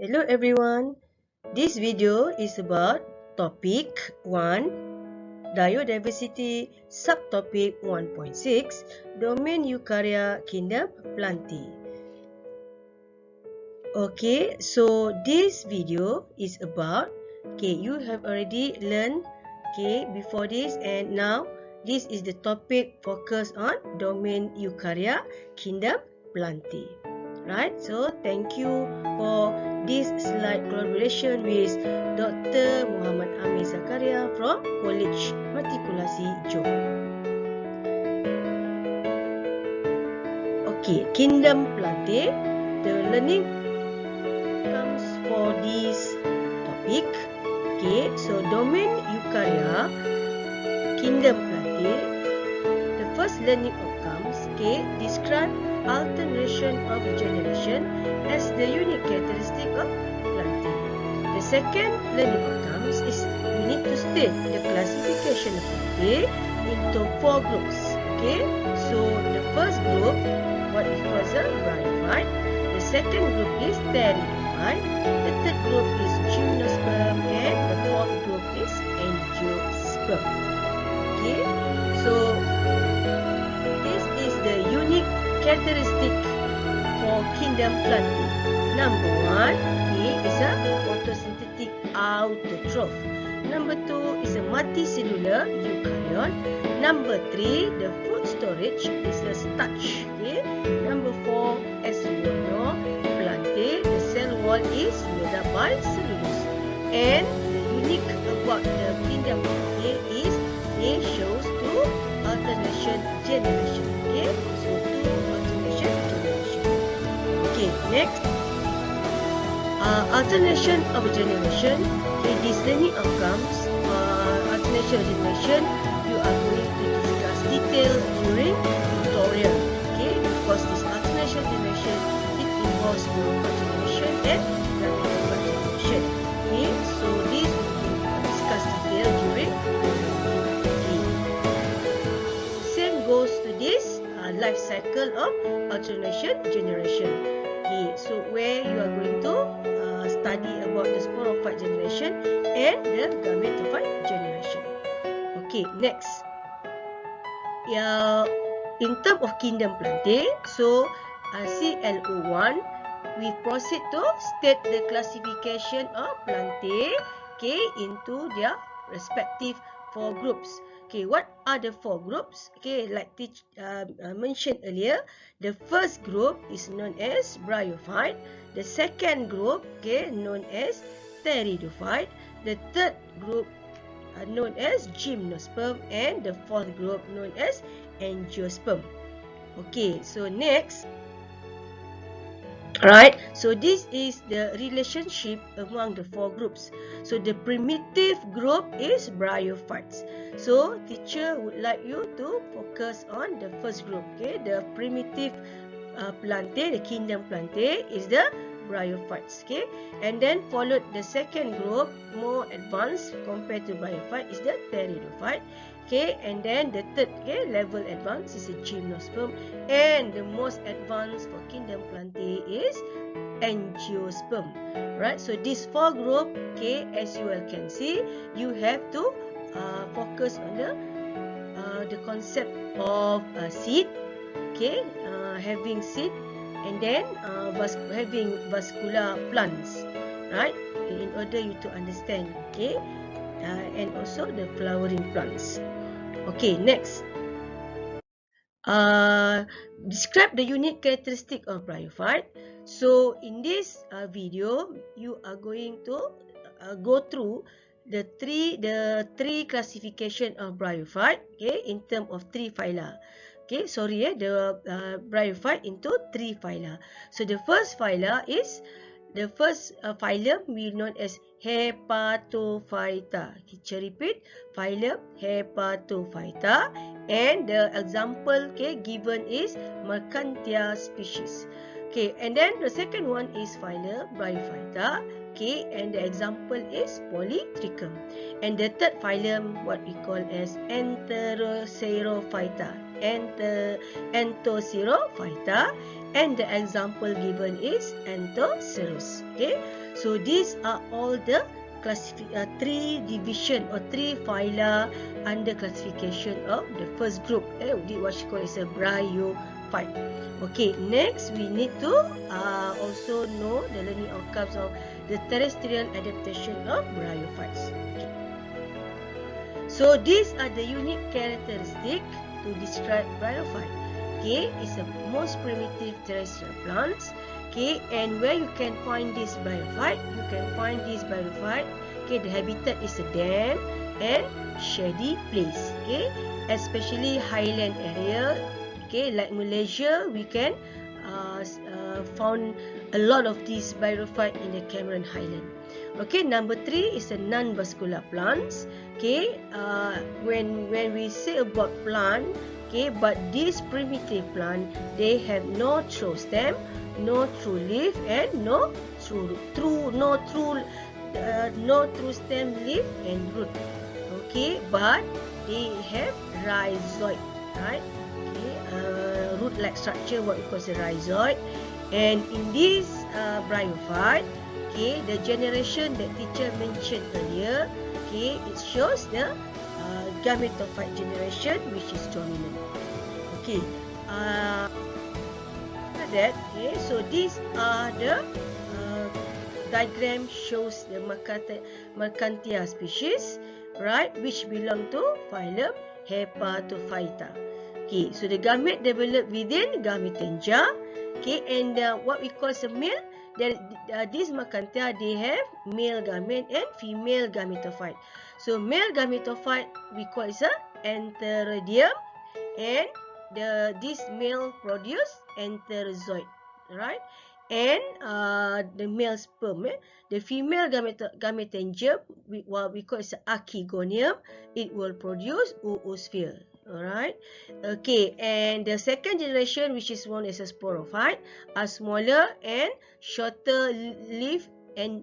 Hello everyone. This video is about topic 1, biodiversity, subtopic 1.6, domain Eukarya, kingdom Plantae. Okay, so this video is about, you have already learned before this, and now this is the topic focused on domain Eukarya, kingdom Plantae. Right, so thank you for this slide collaboration with Dr. Muhammad Amir Zakaria from College Matrikulasi Johor. Okay, kingdom Plantae. The learning comes for this topic. Okay, so domain Eukarya, kingdom Plantae. The first learning outcomes, describe alternation of generation as the unique characteristic of Plantae. The second learning outcomes is you need to state the classification of Plantae into 4 groups. Okay, so the first group, what is called a bryophyte. The second group is pteridophyte. The third group is gymnosperm, and the fourth group is angiosperm. Okay, so this is the unique characteristic for kingdom Plantae. Number 1 is a photosynthetic autotroph. Number 2 is a multicellular eukaryon. Number 3, the food storage is a starch. Number 4, as you know, Plantae, the cell wall is made up by cellulose. And the unique about the kingdom Plantae is they shows 2 alternation generation. So 2 alternation generation. Okay, next. Alternation of generation. This learning outcomes, alternation of generation, you are going to discuss detail during tutorial. Because this alternation generation, it involves group generation and grammatical generation. So this will be discussed detail during tutorial. Same goes to this life cycle of alternation generation. So where you are going to study about the sporophyte generation and the gametophyte generation. Okay, next. In terms of kingdom Plantae, so CLO1, we proceed to state the classification of Plantae into their respective 4 groups. What are the 4 groups? Like mentioned earlier, the first group is known as bryophyte. The second group, known as pteridophyte. The third group known as gymnosperm, and the fourth group known as angiosperm. Okay, so next. Right, so this is the relationship among the 4 groups. So the primitive group is bryophytes. So teacher would like you to focus on the first group. The primitive Plantae, the kingdom Plantae, is the bryophytes. And then followed the second group, more advanced compared to bryophyte, is the pteridophyte. And then the third level advanced is a gymnosperm, and the most advanced for kingdom Plantae is angiosperm. Right, so this 4 group, as you all can see, you have to focus on the concept of seed, having seed, and then having vascular plants, right, in order you to understand, and also the flowering plants. Okay, next. Describe the unique characteristic of bryophyte. So in this video, you are going to go through the three classification of bryophyte, in terms of 3 phyla. The bryophyte into 3 phyla. So the first phyla is the first phylum we known as Hepatophyta. Teacher repeat, phylum Hepatophyta, and the example given is Mercantia species. And then the second one is phylum Bryophyta, and the example is Polytrichum. And the third phylum, what we call as Enterocerophyta, Entocerophyta, and the example given is Anthocerus. Okay, so these are all the three division or three phyla under classification of the first group. What she call is a bryophyte. Okay, next we need to also know the learning outcomes of the terrestrial adaptation of bryophytes. Okay. So these are the unique characteristics to describe bryophyte. Okay, it's the most primitive terrestrial plants. Okay, and where you can find this bryophyte, okay, the habitat is a damp and shady place. Okay, especially highland area. Okay, like Malaysia, we can found a lot of these bryophyte in the Cameron Highland. Okay, number 3 is a non-vascular plants. Okay, when we say about plant, okay, but this primitive plant, they have no true stem, no true leaf, and no true stem, leaf, and root. Okay, but they have rhizoid, right? Okay, root-like structure, what we call the rhizoid. And in this bryophyte, okay, the generation that teacher mentioned earlier, okay, it shows the gametophyte generation, which is dominant. Okay, after that, okay, so these are the diagram shows the Mercantia species, right, which belong to phylum Hepatophyta. Okay, so the gamete developed within Gametangia. Okay, and what we call a male, these Mercantia, they have male gamete and female gametophyte. So male gametophyte we call is a enteridium, and this male produce enterozoid, right? And the male sperm, the female gametangium, what we call is archegonium, it will produce oosphere. Alright, okay, and the second generation, which is known as a sporophyte, are smaller and shorter leaf and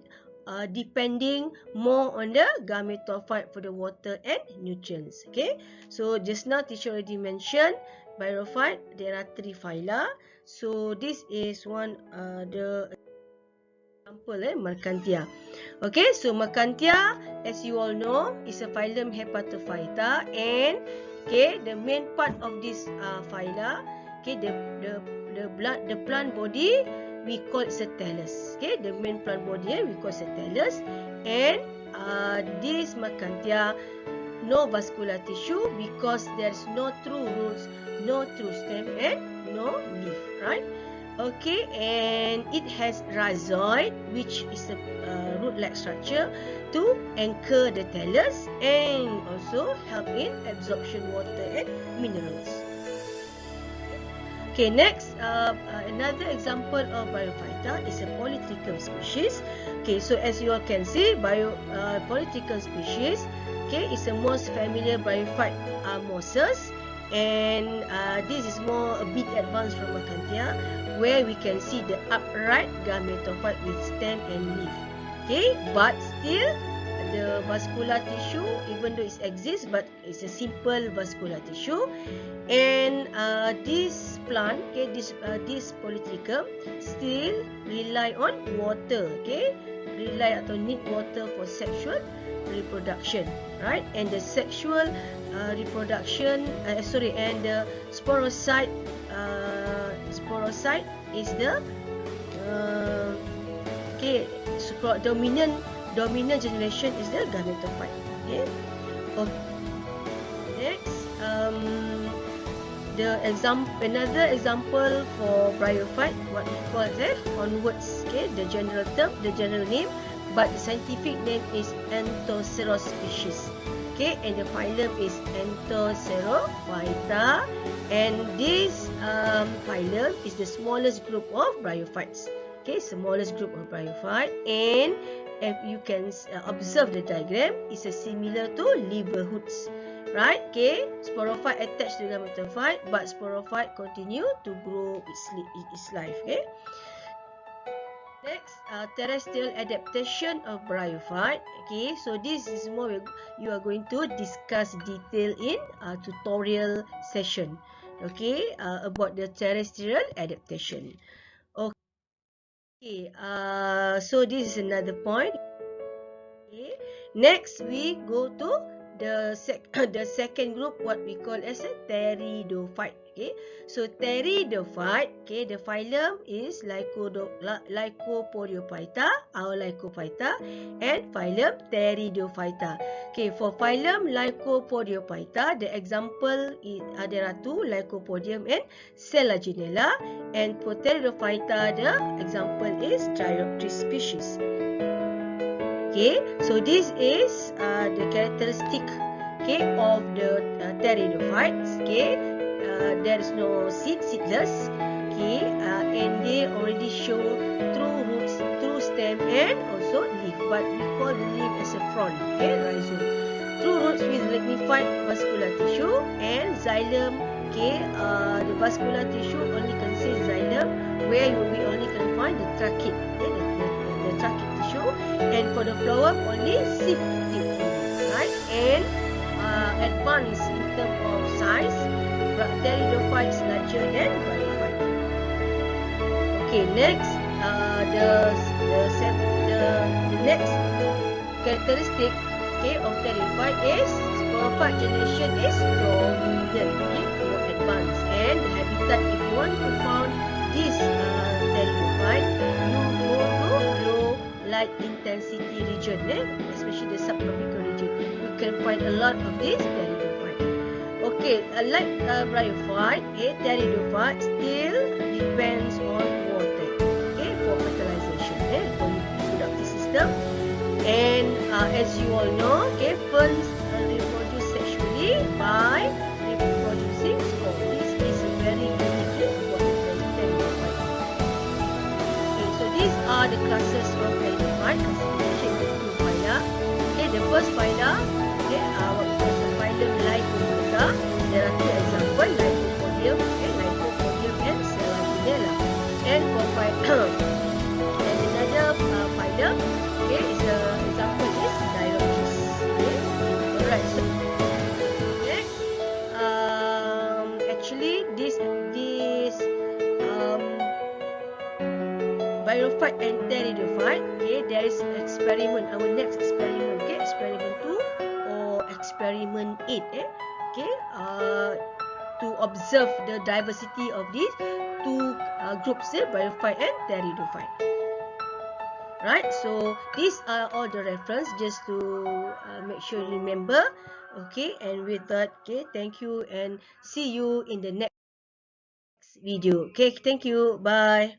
depending more on the gametophyte for the water and nutrients. Okay, so just now teacher already mentioned bryophyte, there are 3 phyla. So this is one the example, Mercantia. Okay, so Mercantia, as you all know, is a phylum Hepatophyta, and okay, the main part of this phyla, okay, the plant body we call it a thallus. Okay, the main plant body we call it a thallus, and this Mercantia, no vascular tissue because there's no true roots, no true stem, and no leaf, right? Okay, and it has rhizoid, which is a root-like structure to anchor the thallus and also help in absorption water and minerals. Okay, next, another example of bryophyta is a polytrichum species. Okay, so as you all can see, polytrichum species, okay, is the most familiar bryophyte mosses, and this is a bit advanced from Mercantia, where we can see the upright gametophyte with stem and leaf. Okay, but still the vascular tissue, even though it exists, but it's a simple vascular tissue. And this plant, okay, this polytrichum still rely on water, okay, rely atau need water for sexual reproduction, right? And the sexual reproduction, and the sporocyte is the okay, dominant generation is the gametophyte. Okay. Next, another example for bryophyte, what we call onwards. Okay, the general term, the general name, but the scientific name is Anthoceros species. Okay, and the phylum is Anthocerophyta, and this phylum is the smallest group of bryophytes. Okay, smallest group of bryophyte, and if you can observe the diagram, it's similar to liver hoods, right? Okay, sporophyte attached to the gametophyte, but sporophyte continue to grow its life. Okay. Next, terrestrial adaptation of bryophyte. Okay, so this is more you are going to discuss detail in tutorial session. Okay, about the terrestrial adaptation. Okay, so this is another point. Okay. Next, we go to the second group, what we call as a pteridophyte. Okay, so pteridophyte. Okay, the phylum is Lycopodiophyta or Lycophyta, and phylum Pteridophyta. Okay, for phylum Lycopodiophyta, the example is there are two, Lycopodium and Selaginella, and for Pteridophyta, the example is Triopteris species. Okay, so this is the characteristic, okay, of the pteridophytes. Okay, there is no seedless. Okay, and they already show through roots, through stem, and also leaf. But we call the leaf as a frond. Okay, rhizome. Through roots with lignified vascular tissue and xylem. Okay, the vascular tissue only consists xylem, where we only can find the trachea. Okay, the trachea tissue, and for the flower only seed tip, right? And advanced in terms of size, pteridophyte is larger than bryophyte. Okay, next, the next characteristic, okay, of pteridophyte is sporophyte generation is dominant, okay, more advanced, and the habitat, if you want to find this pteridophyte, you go to low light intensity region, especially the subtropical region. You can find a lot of this pteridophyte. Okay, like bryophyte, pteridophyte still depends on water, okay, for fertilization, for reproductive system. And as you all know, okay, ferns reproduce sexually by reproducing spores. This is a very good what the pteridophyte. Okay, so these are the classes of pteridophyte, classification into two phyla. Okay, the first phyla, okay, what we call the phylum Lycophyta. There are two examples, Lycopodium, and Selaginella. And for and another phylum, okay, is the example is Diopteris. Okay, alright. So next, actually this bryophyte and pteridophyte. Okay, there is experiment. Our next experiment. Okay, experiment 2 or experiment 8. Okay, to observe the diversity of these two groups, bryophyte and pteridophyte. Right, so these are all the reference just to make sure you remember. Okay, and with that, okay, thank you and see you in the next video. Okay, thank you. Bye.